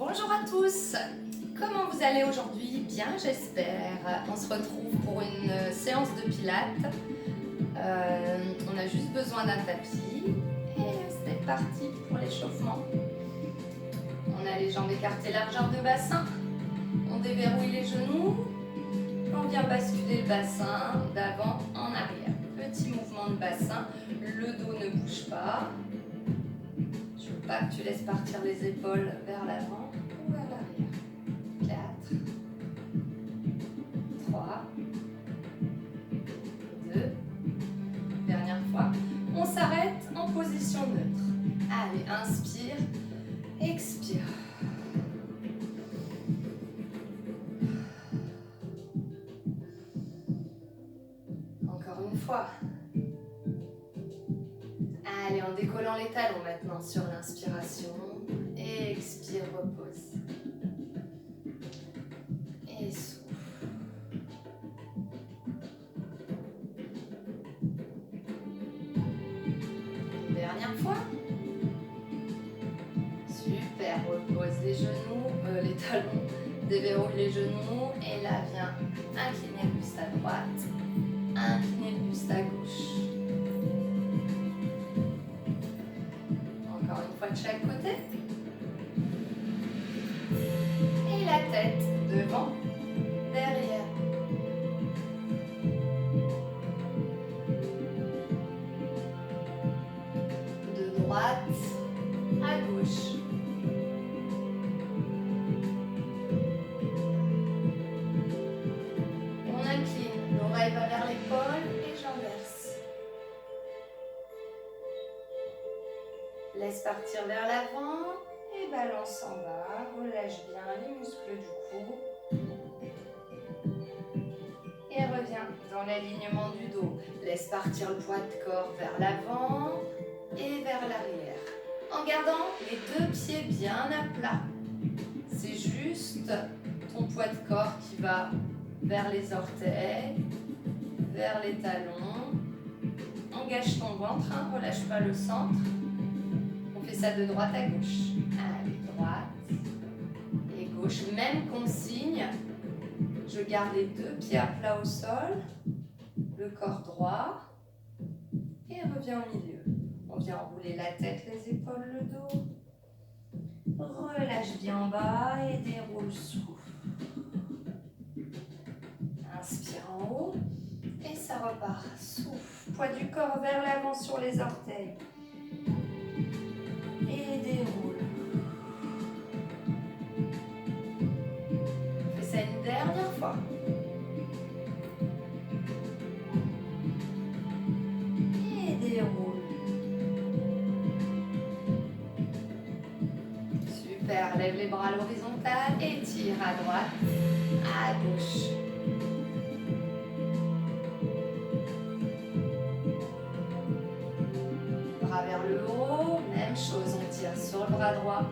Bonjour à tous, comment vous allez aujourd'hui? Bien j'espère. On se retrouve pour une séance de pilates. On a juste besoin d'un tapis et c'est parti pour l'échauffement. On a les jambes écartées, largeur de bassin. On déverrouille les genoux. On vient basculer le bassin d'avant en arrière. Petit mouvement de bassin, le dos ne bouge pas. Je veux pas que tu laisses partir les épaules vers l'avant ou vers l'arrière. 4, 3, 2, dernière fois. On s'arrête en position neutre. Allez, inspire, expire. Encore une fois. Allez, en décollant les talons maintenant sur l'inspiration. Expire, repose. Et souffle. Une dernière fois. Super, repose les genoux, les talons, déverrouille les genoux. Et là, viens incliner le buste à droite, incliner le buste à gauche. Encore une fois de chaque côté. Et la tête devant, derrière. De droite à gauche. On incline, l'oreille va vers l'épaule et j'inverse. Laisse partir vers l'avant et balance en bas. Relâche bien les muscles du cou. Et reviens dans l'alignement du dos. Laisse partir le poids de corps vers l'avant et vers l'arrière. En gardant les deux pieds bien à plat. C'est juste ton poids de corps qui va vers les orteils, vers les talons. Engage ton ventre, hein, relâche pas le centre. On fait ça de droite à gauche. Allez, droite et gauche. Même consigne. Je garde les deux pieds à plat au sol. Le corps droit. Et reviens au milieu. On vient enrouler la tête, les épaules, le dos. Relâche bien en bas et déroule, souffle. Inspire en haut et ça repart. Souffle. Poids du corps vers l'avant sur les orteils. Et déroule. On fait ça une dernière fois. Et déroule. Super, lève les bras à l'horizontale et tire à droite, à gauche. Bras vers le haut, même chose, on tire sur le bras droit,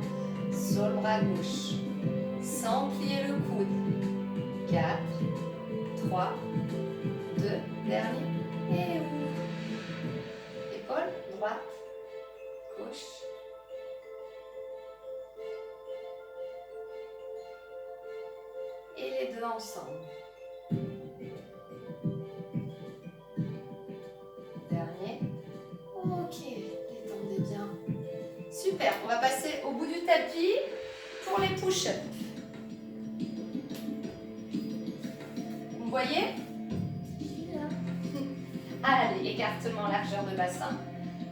sur le bras gauche, sans plier le coude. 4, 3, 2, dernier, et ouvre. Épaule, droite, gauche. Et les deux ensemble. Dernier. Ok, détendez bien. Super, on va passer au bout du tapis pour les push-ups. Vous voyez? Allez, écartement, largeur de bassin.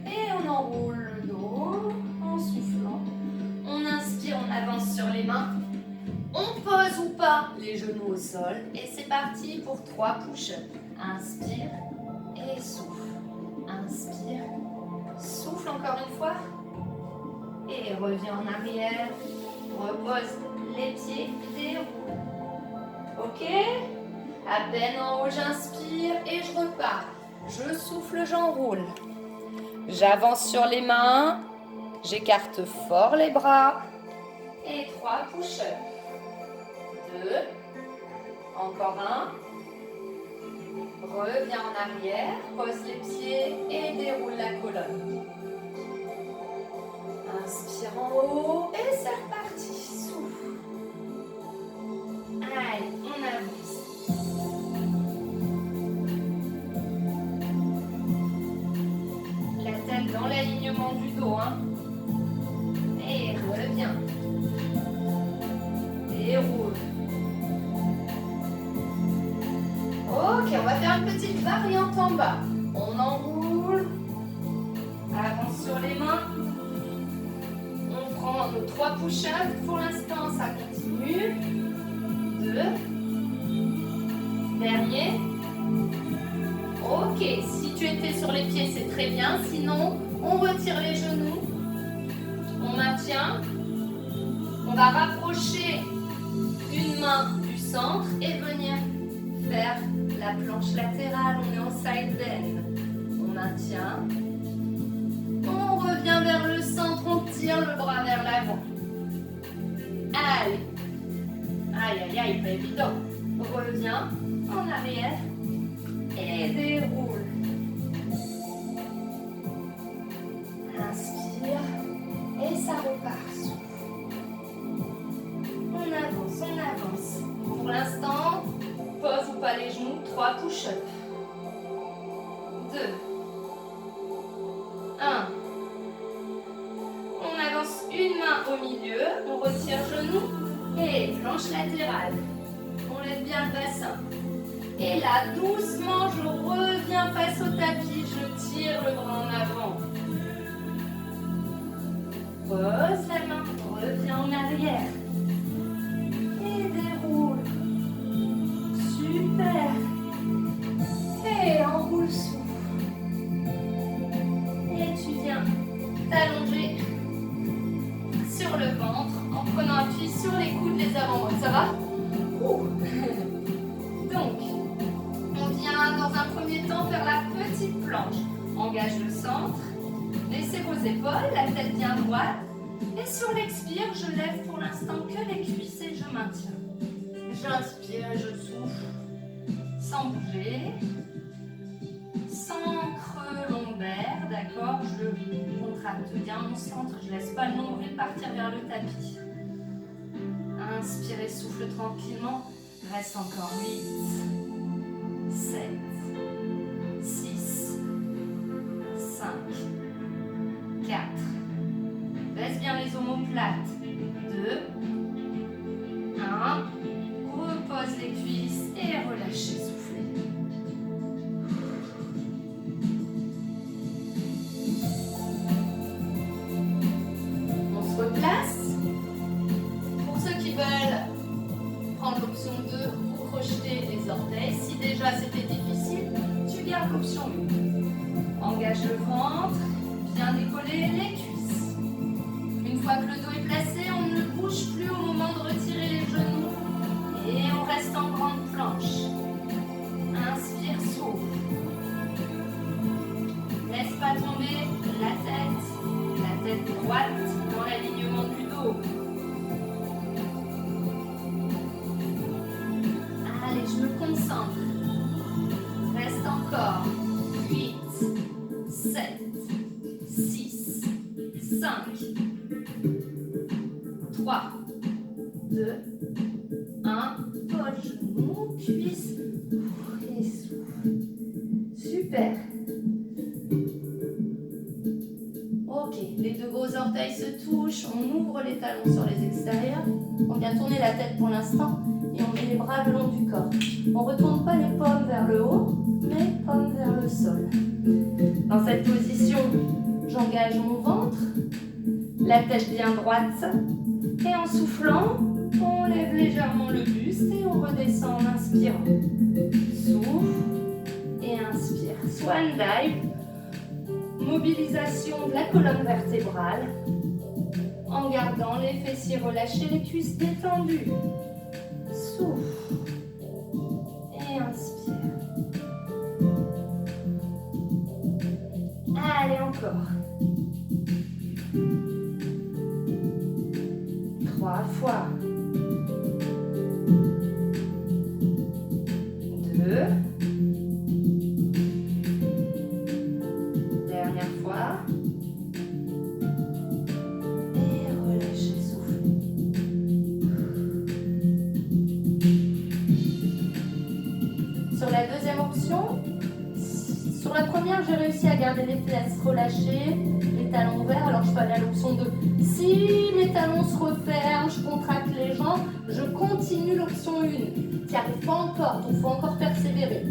Et on enroule le dos en soufflant. On inspire, on avance sur les mains. On pose ou pas les genoux au sol. Et c'est parti pour 3 push-ups. Inspire et souffle. Inspire, souffle encore une fois. Et reviens en arrière. Repose les pieds, déroule. Ok? À peine en haut, j'inspire et je repars. Je souffle, j'enroule. J'avance sur les mains. J'écarte fort les bras. Et 3 push-ups. 2. Encore un. Reviens en arrière. Pose les pieds et déroule la colonne. Inspire en haut et c'est reparti. Souffle. en bas. On enroule. Avance sur les mains. On prend nos 3 push-ups. Pour l'instant, ça continue. 2. Dernier. Ok, si tu étais sur les pieds, c'est très bien. Sinon, on retire les genoux. On maintient. On va rapprocher une main du centre et venir faire la planche latérale. On est en side bend. On maintient. On revient vers le centre. On tire le bras vers l'avant. Allez. Aïe, aïe, aïe, pas évident. On revient en arrière et déroule. Inspire et ça repart. On avance, on avance. Pour l'instant, pose ou pas les genoux, 3 push-ups. 2. 1. On avance une main au milieu, on retire genou et planche latérale. On lève bien le bassin. Et là, doucement, je reviens face au tapis, je tire le bras en avant. Pose la main, reviens en arrière. Et déroule. Super. Et enroule souffle. Et tu viens t'allonger sur le ventre en prenant appui sur les coudes des avant-bras. Ça va? Donc, on vient dans un premier temps faire la petite planche. Engage le centre. Laissez vos épaules, la tête bien droite. Et sur l'expire, je lève pour l'instant que les cuisses et je maintiens. J'inspire et je souffle. Sans bouger. Sans creux lombaire, d'accord? Je contracte bien mon centre. Je ne laisse pas le nombril partir vers le tapis. Inspirez, souffle tranquillement. Reste encore 8, 7, 6, 5, 4. Baisse bien les omoplates. 2, 1. Repose les cuisses et relâchez, soufflez. On se replace. Pour ceux qui veulent prendre l'option 2 ou crocheter les orteils, si déjà c'était difficile, tu gardes l'option 1. Engage le ventre, bien décoller les cuisses. Une fois que le dos est placé, on ne bouge plus au moment de retirer les genoux et on reste en grande planche. Inspire, souffle. Laisse pas tomber la tête droite dans l'alignement du dos. Allez, je me concentre. Reste encore. 8, 7, 6, 5, 3, 2, 1. Pose genou, cuisse et souffle. Super. Ok, les deux gros orteils se touchent. On ouvre les talons sur les extérieurs. On vient tourner la tête pour l'instant et on met les bras le long du corps. On ne retourne pas les paumes vers le haut, mais paumes vers le sol. Dans cette position, j'engage mon ventre, la tête bien droite. Et en soufflant, on lève légèrement le buste et on redescend en inspirant. Souffle et inspire. Swan dive. Mobilisation de la colonne vertébrale. En gardant les fessiers relâchés, les cuisses détendues. Souffle et inspire. Allez, encore. 3 fois. 2. Dernière fois. Et relâchez, soufflez. Sur la deuxième option, sur la première, j'ai réussi à garder les fesses relâchées, les talons ouverts, alors je peux aller à l'option 2. Si mes talons se referment, je contracte les jambes, je continue l'option 1. Tu n'y arrives pas encore, donc il faut encore persévérer.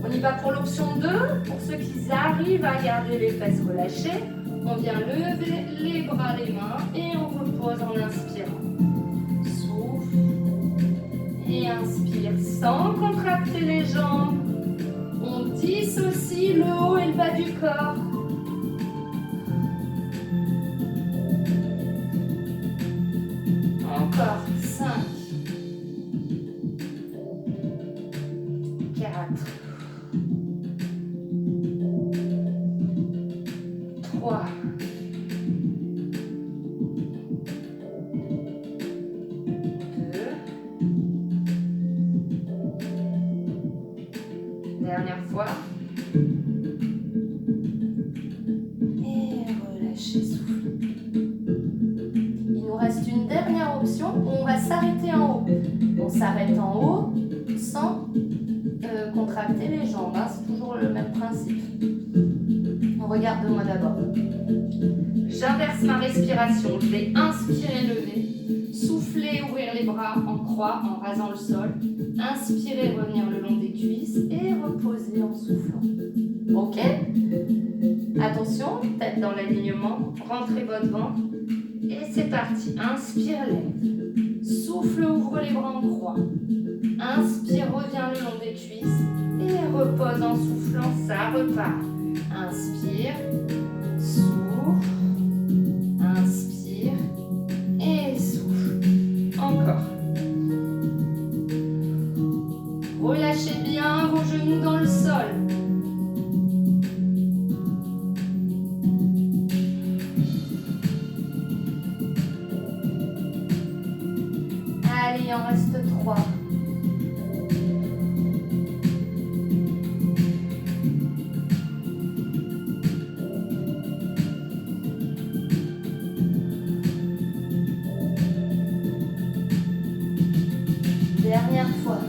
On y va pour l'option 2. Pour ceux qui arrivent à garder les fesses relâchées, on vient lever les bras, les mains et on repose en inspirant. Souffle et inspire sans contracter les jambes. On dissocie le haut et le bas du corps. Encore 5, 4, 3, 2, dernière fois. Et relâchez, souffle. Il nous reste une dernière option où on va s'arrêter en haut. On s'arrête en haut sans contracter les jambes. Hein. C'est toujours le même principe. Regarde-moi d'abord. J'inverse ma respiration. Je vais inspirer, lever. Souffler, ouvrir les bras en croix en rasant le sol. Inspirer, revenir le long des cuisses et reposer en soufflant. Ok? Attention, tête dans l'alignement. Rentrez votre ventre. Et c'est parti. Inspire, lève. Souffle, ouvre les bras en croix. Inspire, reviens le long des cuisses. Et repose en soufflant, ça repart. Inspire, souffle, inspire et souffle. Encore. Relâchez bien vos genoux dans le sol. Allez, il en reste 3. Dernière fois.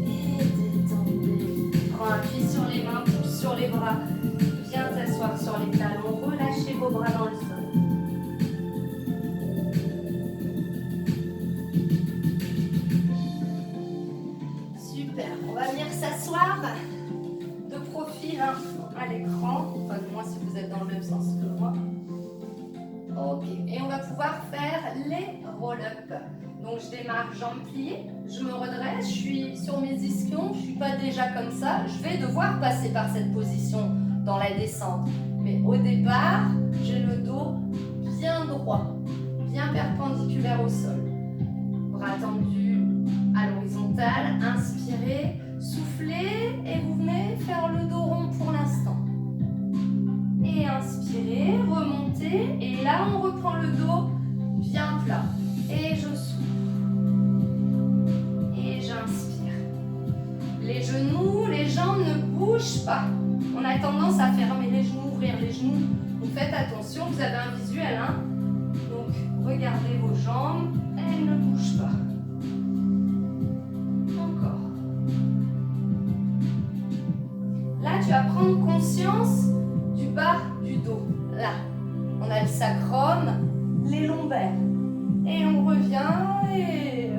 Et détendez. Prends appui sur les mains, pousse sur les bras. Viens t'asseoir sur les talons. Relâchez vos bras dans le sol. Super. On va venir s'asseoir de profil à l'écran. Enfin, du moins si vous êtes dans le même sens que moi. Ok. Et on va pouvoir faire les roll-up. Donc je démarre jambes pliées, je me redresse, je suis sur mes ischions, je ne suis pas déjà comme ça. Je vais devoir passer par cette position dans la descente. Mais au départ, j'ai le dos bien droit, bien perpendiculaire au sol. Bras tendus à l'horizontale, inspirez, soufflez et vous venez faire le dos rond pour l'instant. Et inspirez, remontez et là on reprend le dos bien plat. Et je souffle. Et j'inspire. Les genoux, les jambes ne bougent pas. On a tendance à fermer les genoux, ouvrir les genoux. Donc faites attention, vous avez un visuel. Hein, donc regardez vos jambes, elles ne bougent pas. Encore. Là, tu vas prendre conscience du bas du dos. Là, on a le sacrum, les lombaires. Et on revient et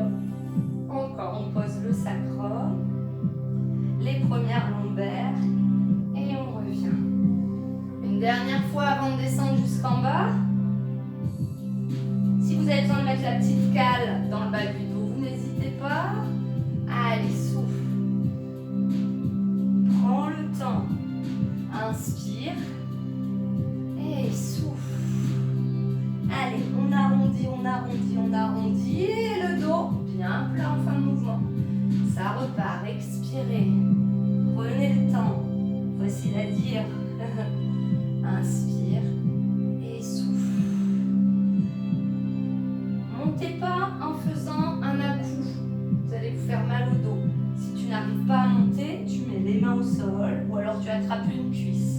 encore, on pose le sacrum, les premières lombaires et on revient. Une dernière fois avant de descendre jusqu'en bas. Si vous avez besoin de mettre la petite cale dans le bas du dos, vous n'hésitez pas. Allez, souffle. Prends le temps. Inspire et souffle. Allez, on arrondit, on arrondit, on arrondit. Et le dos bien plat en fin de mouvement. Ça repart, expirez. Prenez le temps. Facile à dire. Inspire et souffle. Montez pas en faisant un à-coup. Vous allez vous faire mal au dos. Si tu n'arrives pas à monter, tu mets les mains au sol ou alors tu attrapes une cuisse.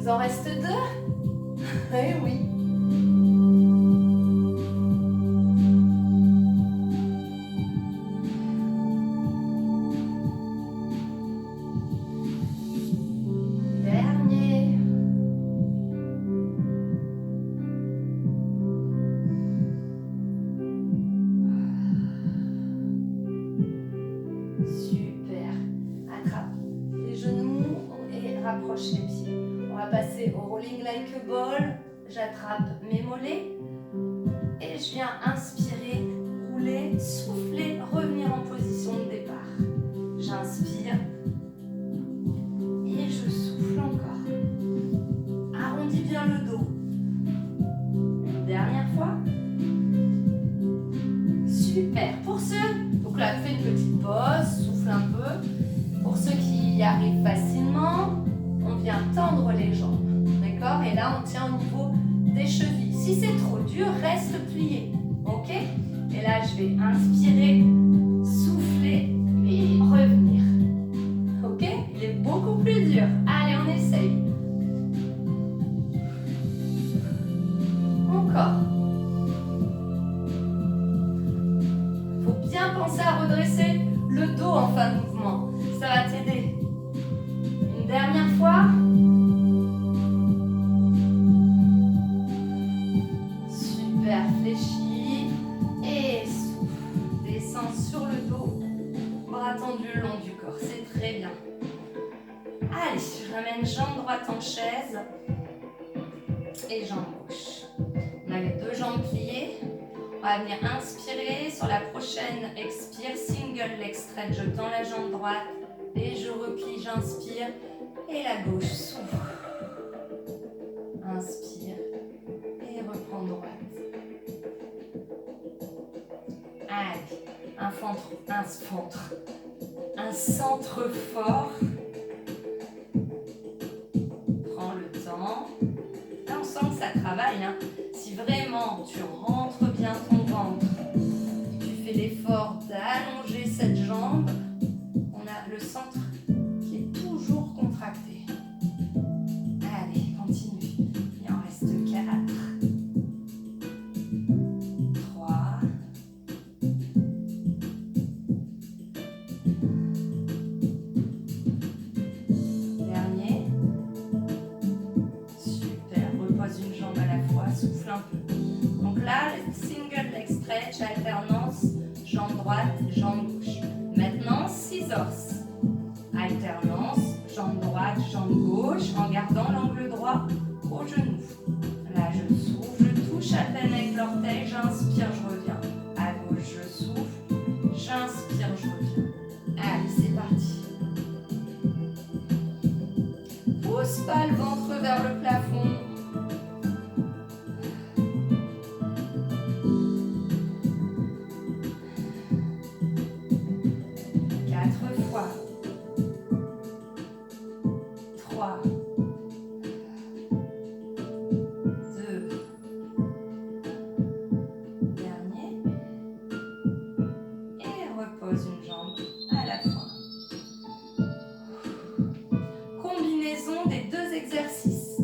nous en reste 2. Eh oui. Dernier. Super. Attrape les genoux et rapproche les pieds. On va passer au rolling like a ball. J'attrape mes mollets et je viens inspirer, rouler, souffler, revenir en position de départ. J'inspire et je souffle encore. Arrondis bien le dos. Une dernière fois. Super. Pour ceux, donc là, fais une petite pause, souffle un peu. Pour ceux qui y arrivent facilement, on vient tendre les jambes. D'accord? Et là, on tient au niveau des chevilles. Si c'est trop dur, reste plié. Ok? Et là, je vais inspirer, souffler et revenir. Ok? Il est beaucoup plus dur. Allez, on essaye. Encore. Faut bien penser à redresser le dos en fin de mouvement. Ça va t'aider. Une dernière fois. Super, fléchis. Et souffle. Descends sur le dos. Bras tendus le long du corps. C'est très bien. Allez, je ramène jambe droite en chaise. Et jambe gauche. On a les 2 jambes pliées. On va venir inspirer. Sur la prochaine expire, single leg stretch. Je tends la jambe droite et je replie, j'inspire. Et la gauche s'ouvre. Inspire et reprends droite. Allez, un centre fort. Prends le temps. Là, on sent que ça travaille. Hein. Si vraiment tu rentres bien ton ventre, tu fais l'effort d'allonger cette jambe, on a le centre qui est toujours contracté. Allez, continue. Il en reste 4. 3. Dernier. Super. Repose une jambe à la fois. Souffle un peu. Donc là, single leg stretch, alternance, jambe droite, jambe gauche. Maintenant, scissors. Alternance, jambe droite, jambe gauche, en gardant l'angle droit au genou. Là, je souffle, je touche à peine avec l'orteil, j'inspire, je reviens. À gauche, je souffle, j'inspire, je reviens. Allez, c'est parti. Pousse pas le ventre vers le plafond. Une jambe à la fois. Combinaison des 2 exercices.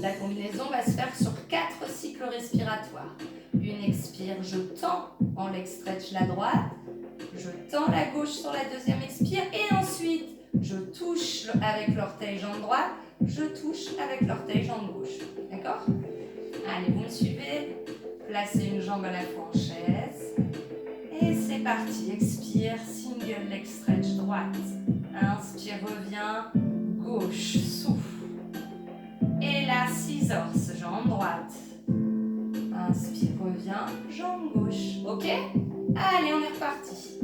La combinaison va se faire sur 4 cycles respiratoires. Une expire, je tends en leg stretch la droite, je tends la gauche sur la deuxième expire et ensuite je touche avec l'orteil jambe droite, je touche avec l'orteil jambe gauche. D'accord? Allez, vous me suivez. Placez une jambe à la fois en chaise. Et c'est parti, expire, single leg stretch droite, inspire, reviens, gauche, souffle. Et là, scissors, jambe droite, inspire, reviens, jambe gauche, ok? Allez, on est reparti.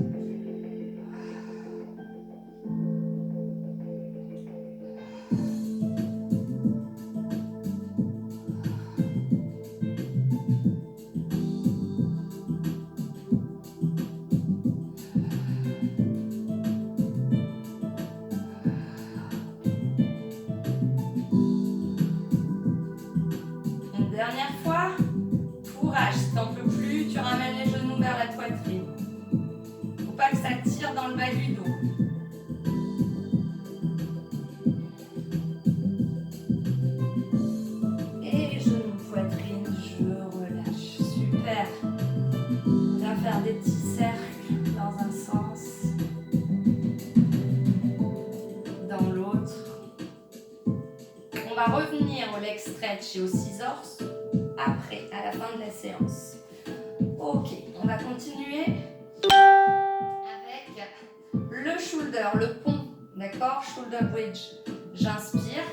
Dernière fois, courage, si t'en peux plus, tu ramènes les genoux vers la poitrine. va revenir au leg stretch et au scissors après, à la fin de la séance. Ok, on va continuer avec le shoulder, le pont, d'accord? Shoulder bridge. J'inspire.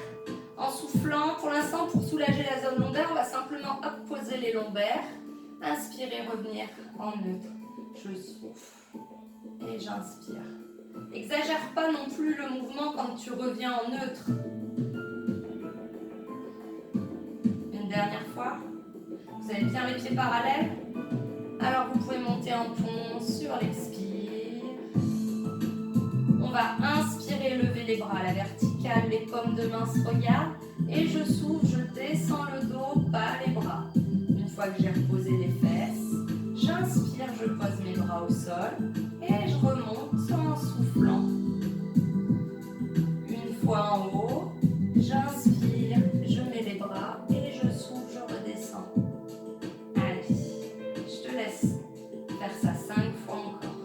En soufflant, pour l'instant, pour soulager la zone lombaire, on va simplement poser les lombaires. Inspirer, revenir en neutre. Je souffle et j'inspire. Exagère pas non plus le mouvement quand tu reviens en neutre. Une dernière fois. Vous avez bien les pieds parallèles. Alors vous pouvez monter en pont sur l'expire. On va inspirer, lever les bras à la verticale, les paumes de main se regardent. Et je souffle, je descends le dos, pas les bras. Une fois que j'ai reposé les fesses, j'inspire, je pose mes bras au sol. Et je remonte en soufflant. Une fois en haut, j'inspire, je mets les bras et je souffle, je redescends. Allez, je te laisse faire ça 5 fois encore.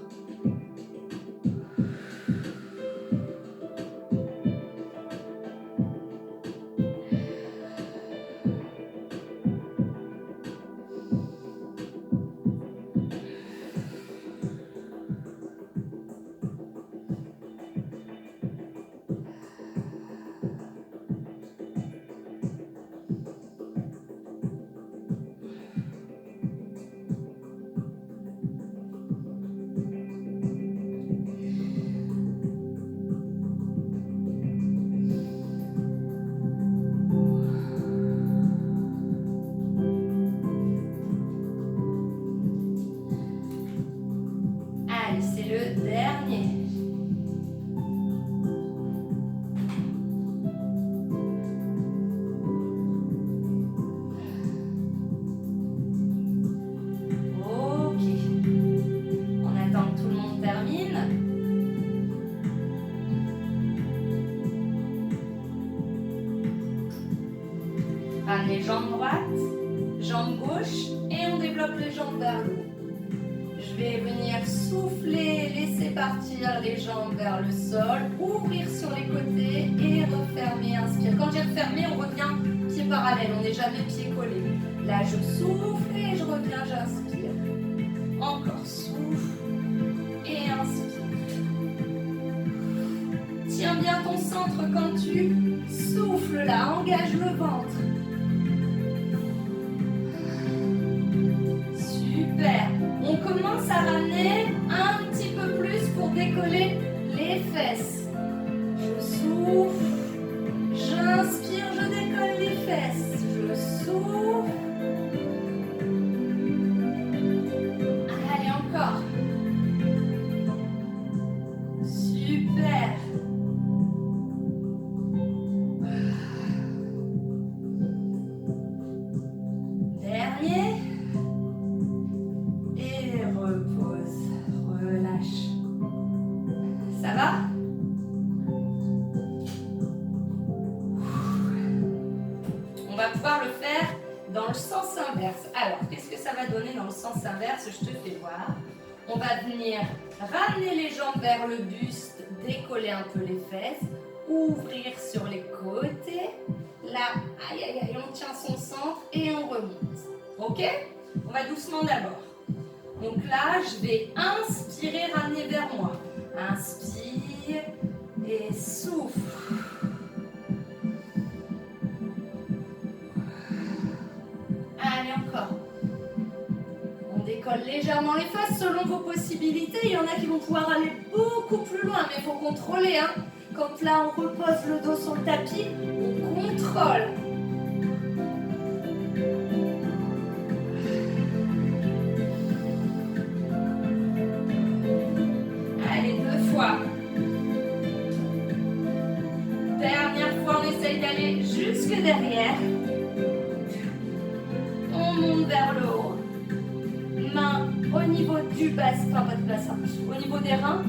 Ramenez jambe droite, jambe gauche et on développe les jambes vers le haut. Je vais venir souffler, laisser partir les jambes vers le sol, ouvrir sur les côtés et refermer, inspire. Quand j'ai refermé, on revient pieds parallèles, on n'est jamais pieds collés. Là, je souffle et je reviens, j'inspire. Encore souffle et inspire. Tiens bien ton centre quand tu souffles là, engage le ventre. Super. On commence à ramener un petit peu plus pour décoller les fesses. Je souffle, j'inspire, je décolle les fesses. Je souffle. Allez, encore. Super. Dernier. Et repose, relâche. Ça va? On va pouvoir le faire dans le sens inverse. Alors, qu'est-ce que ça va donner dans le sens inverse? Je te fais voir. On va venir ramener les jambes vers le buste, décoller un peu les fesses, ouvrir sur les côtés. Là, aïe aïe aïe, on tient son centre et on remonte. Ok? On va doucement d'abord. Donc là, je vais inspirer, ramener vers moi. Inspire et souffle. Allez, encore. On décolle légèrement les fesses selon vos possibilités. Il y en a qui vont pouvoir aller beaucoup plus loin, mais il faut contrôler. Hein. Quand là, on repose le dos sur le tapis, on contrôle. Allez, 2 fois. Dernière fois, on essaye d'aller jusque derrière. On monte vers le haut. Main au niveau du bassin, enfin pas du bassin, au niveau des reins.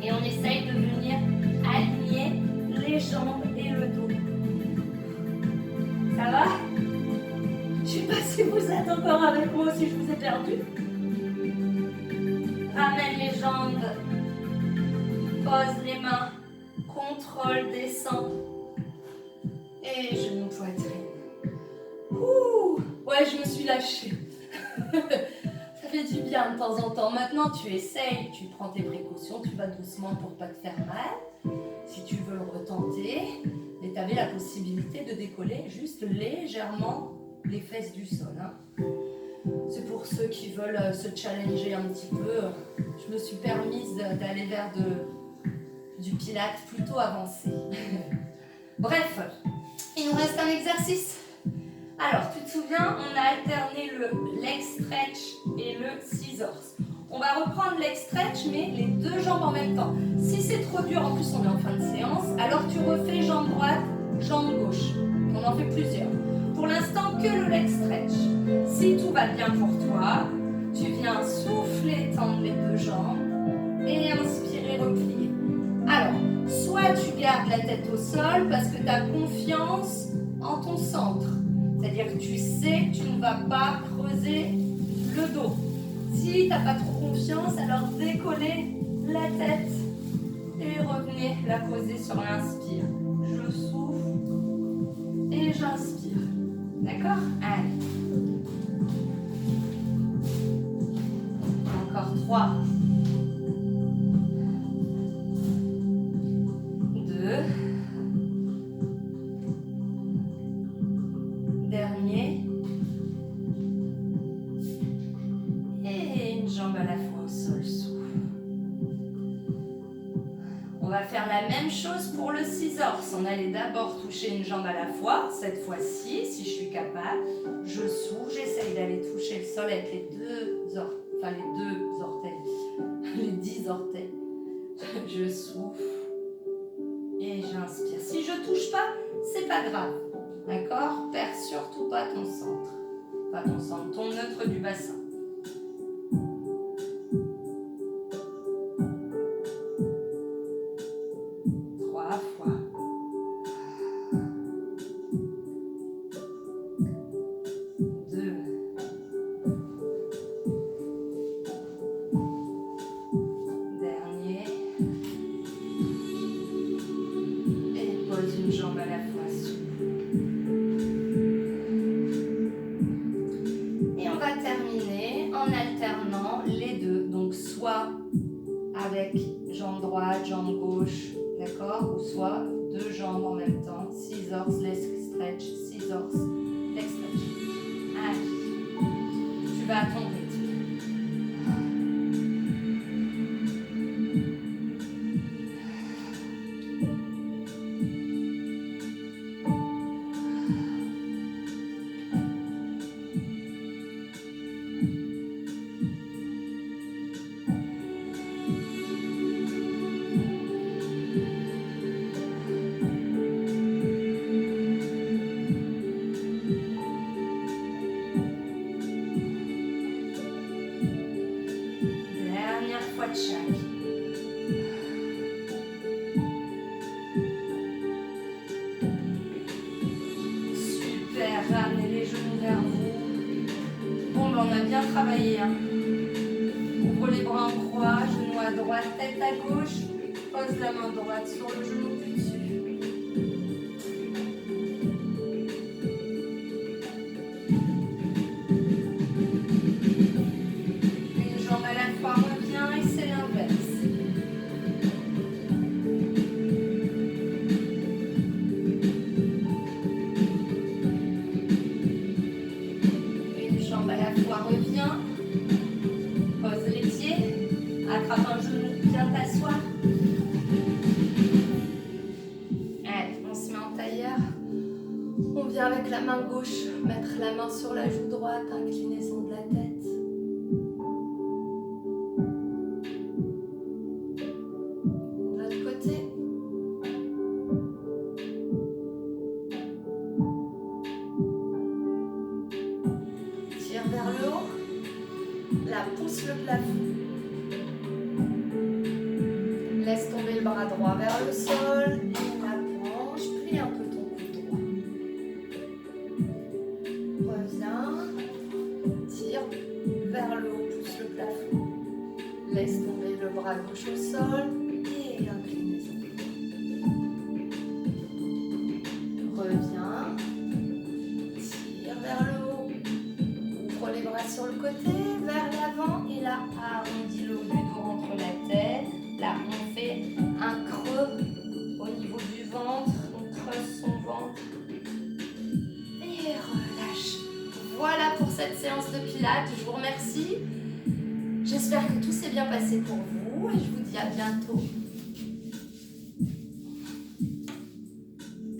Et on essaye de venir aligner les jambes et le dos. Ça va? Je ne sais pas si vous êtes encore avec moi ou si je vous ai perdu. Ramène les jambes. Pose les mains. Contrôle, descend. Et genou, poitrine. Ouh, ouais, je me suis lâchée. Ça fait du bien de temps en temps. Maintenant, tu essayes, tu prends tes précautions, tu vas doucement pour pas te faire mal. Si tu veux le retenter, mais tu avais la possibilité de décoller juste légèrement les fesses du sol. Hein. C'est pour ceux qui veulent se challenger un petit peu. Je me suis permise d'aller vers du pilate plutôt avancé. Bref, il nous reste un exercice. Alors, tu te souviens, on a alterné le leg stretch et le scissors. On va reprendre leg stretch, mais les deux jambes en même temps. Si c'est trop dur, en plus on est en fin de séance, alors tu refais jambe droite, jambe gauche. On en fait plusieurs. Pour l'instant, que le leg stretch. Si tout va bien pour toi, tu viens souffler, tendre les deux jambes et inspirer, replier. Alors, soit tu gardes la tête au sol parce que tu as confiance en ton centre. C'est-à-dire que tu sais que tu ne vas pas creuser le dos. Si tu n'as pas trop confiance, alors décollez la tête et revenez la poser sur l'inspire. Je souffle et j'inspire. D'accord? Allez. Encore 3. 2. Dernier. Et une jambe à la fois au sol, souffle. On va faire la même chose pour le scissors. On allait d'abord toucher une jambe à la fois. Cette fois-ci, si je suis capable, je souffle, j'essaye d'aller toucher le sol avec les deux orteils, les 10 orteils. Je souffle et j'inspire. Si je touche pas, c'est pas grave. D'accord? Perds surtout pas ton centre. Pas ton centre, ton neutre du bassin. 3 fois. 2. Dernier. Et pose une jambe à la fois. Et on va terminer en alternant les deux. Donc soit avec jambe droite, jambe gauche, d'accord? Ou soit deux jambes en même temps. Scissors, leg stretch, scissors, leg stretch. Allez, tu vas à ton rythme. De chaque. Super, ramenez les genoux vers vous. Bon, ben on a bien travaillé. Hein. Ouvre les bras en croix, genou à droite, tête à gauche. Pose la main droite sur le genou du dessus. Une jambe à la fois revient et c'est l'inverse. Une jambe à la fois revient. Pose les pieds. Attrape un genou, viens t'asseoir. Allez, on se met en tailleur. On vient avec la main gauche mettre la main sur la joue droite, inclinaison de la tête. De l'autre côté. Tire vers le haut. Là, pousse le plafond. Laisse tomber le bras droit vers le sol. Et la branche, plie un peu ton cou droit. Reviens. Tire vers le haut, pousse le plafond. Laisse tomber le bras gauche au sol. Et inclinaison. Reviens. cette séance de pilates. Je vous remercie. J'espère que tout s'est bien passé pour vous et je vous dis à bientôt.